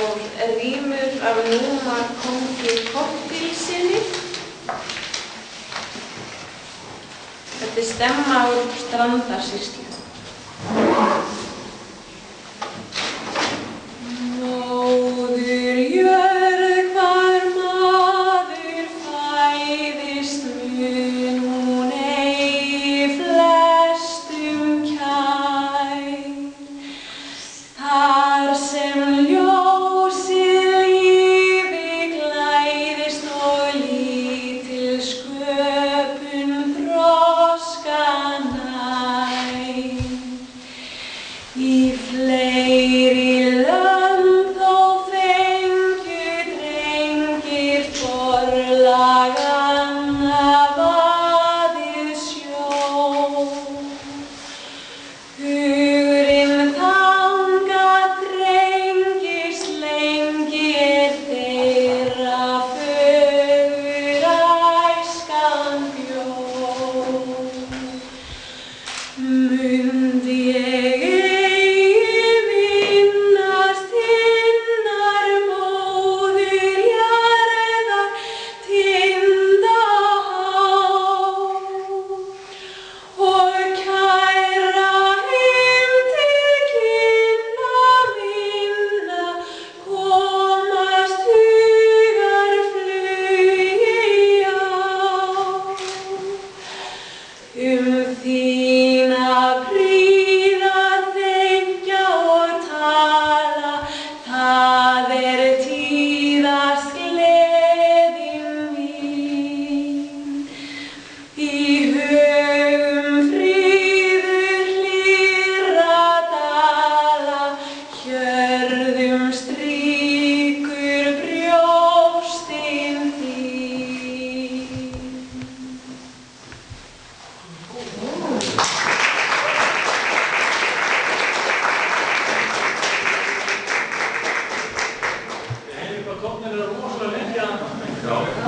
og rímur af Núma kóngi Koppílssyni. Þetta stemma úr Strandarsýslu. Móður jörð hvar maður fæðist mun hún ei flestum kær. Þar sem ljósið lífi glæðist og lítil sköpun þroska nær. Í fleiri lönd þó fengju drengir forlag annað vaðið sjó. Hugurinn þangað drengis lengi þeirra fögur æskan bjó. Mundi ég minnast hinnar móður jarðar tindahá og kæra til kynna minna komast hugarflugi á. Þína prýða þegja og tala, það tíðast gleðin mín. Í hugum fríður hlýrra dala, hjörðum strýkur brjóstin þín. Tónninn rosalega lengi að